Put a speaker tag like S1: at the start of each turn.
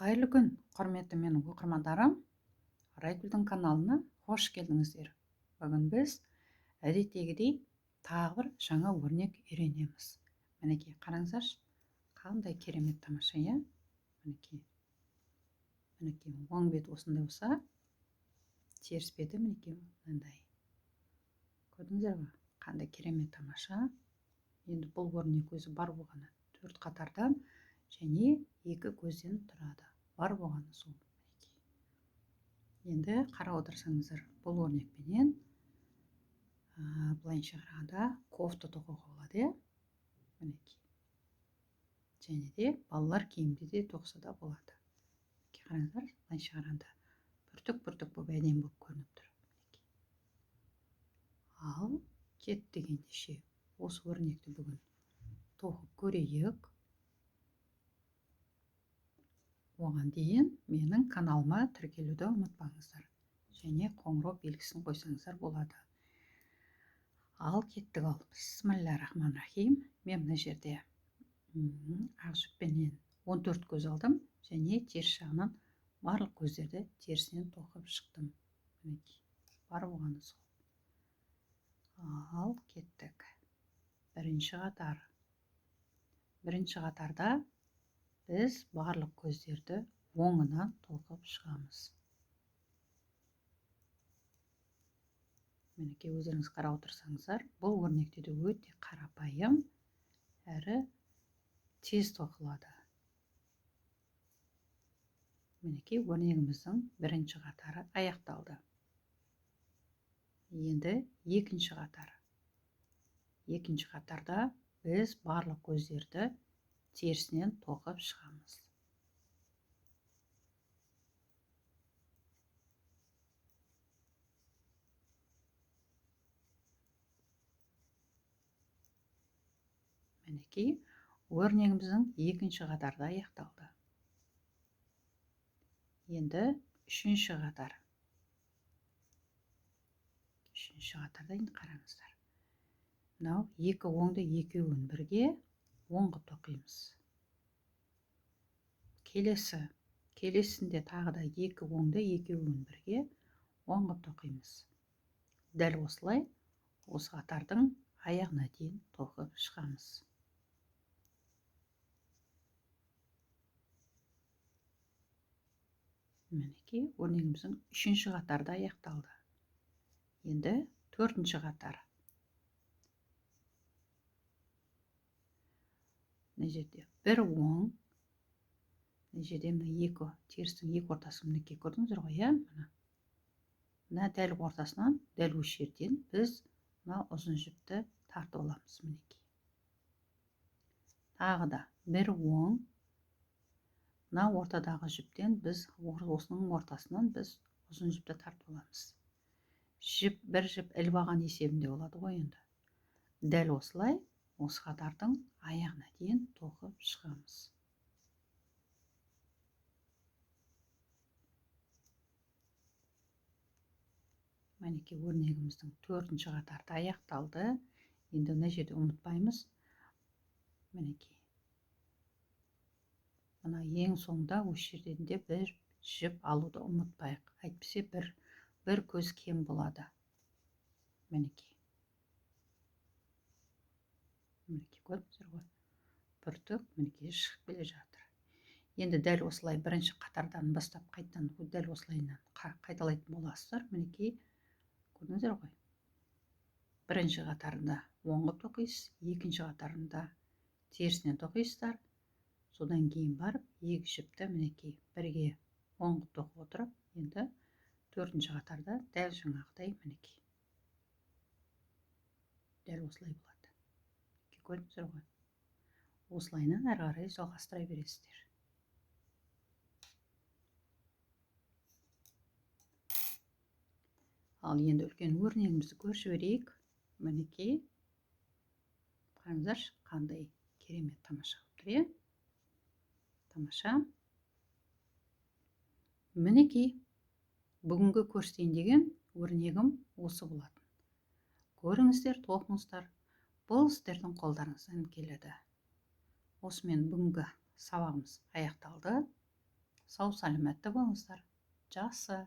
S1: Қайырлы күн, құрметті менің оқырмандарым. Райгүлдің каналына қош келдіңіздер. Бүгін біз әдеттегідей тағы бір жаңа өрнек үйренеміз. Мінекей, қараңыздаршы, қандай керемет тамаша, иә? Мінекей, оң бет осындай болса, теріс беті мінекей мынандай. Көрдіңіздер ме? Қандай керемет тамаша. Енді бұл өрнек өзі бар болғаны 4 қатардан және 2 көзден тұрады. Бар болғаны сол. Енді қарап отырсаңыздар, бұл өрнекпенен былайынша қарағанда кофта тоқуға болады, мінекей. Және де балалар киімде де тоқса да болады. Қараңыздар, былайынша қарағанда бүртік-бүртік болып әдемі болып көрініп тұр. Ал кетті ендеше осы өрнекті бүгін тоқып көрейік. Оған дейін менің каналыма тіркелуді ұмытпаңыздар. Және қоңырау белгісін қойсаңыздар болады. Ал кеттік ал. Бисмиллахир-рахманир-рахим. Мен мына жерде ақ жіппенен 14 көз алдым. Және теріс жағынан барлық көздерді терісінен тоқып шықтым. Бар болғаны сол. Ал кеттік. Бірінші қатар. Бірінші қатарда біз барлық көздерді оңынан тоқып шығамыз. Мінекей, өздеріңіз қарап отырсаңыздар, бұл өрнекте де өте қарапайым әрі тез тоқылады. Мінекей, өрнегіміздің бірінші қатары аяқталды. Енді екінші қатар. Екінші қатарда біз барлық көздерді терісінен тоқып шығамыз. Мінекей, өрнегіміздің екінші қатарда аяқталды. Енді үшінші қатар. Үшінші қатарда енді қараңыздар. Мынау екі оңды екеуін бірге оңғы тоқимыз. Келесінде тағы да екі оңды екеуін бірге оңғы тоқимыз. Дәл осылай осы қатардың аяғына дейін тоқып шығамыз. Мінекей, өрнегіміздің үшінші қатарда аяқталды. Енді төртінші қатар. Мына жерде бір оң, мына жерде екі терістің екі ортасы, мінекей, көрдіңіздер ғой, иә? Мына дәл ортасынан, дәл осы жерден біз мына ұзын жіпті тартып аламыз, мінекей. Тағы да бір оң, мына ортадағы жіптен біз осының ортасынан біз ұзын жіпті тартып аламыз. Бір жіп ілбаған есебінде болады ғой енді. Дәл осылай осы қатардың аяғына дейін тоқып шығамыз. Мінекей, өрнегіміздің төртінші қатарды аяқталды. Енді мына жерде ұмытпаймыз. Мінекей. Мына ең соңда осы жерден де бір жіп алуды ұмытпайық. Әйтпесе бір көз кем болады. Мінекей. Мінекей, көрдіңіздер ғой. Бүртік, мінекей, шығып келе жатыр. Енді дәл осылай бірінші қатардан бастап қайтадан дәл осылайынан қайталайтын боласыздар. Мінекей, көрдіңіздер ғой. Бірінші қатарында оңғы тоқисыз, екінші қатарында терісінен тоқисыздар. Содан кейін барып, екі жіпті мінекей бірге оңғы тоқып отырып, енді төртінші қатарда дәл жаңағыдай мінекей. Дәл осылай болады. Көрдіңіздер ғой. Осылайынан әрі қарай жалғастыра бересіздер. Ал енді үлкен өрнегімізді көріп жіберейік. Мінекей, қараңыздаршы, қандай керемет тамаша болып тұр, иә? Тамаша. Мінекей, бүгінгі көрсетейін деген өрнегім осы болатын. Көріңіздер, тоқыңыздар. Бұл сіздердің қолдарыңыздан келеді. Осымен бүгінгі сабағымыз аяқталды. сау саламатты болыңыздар. Жақсы.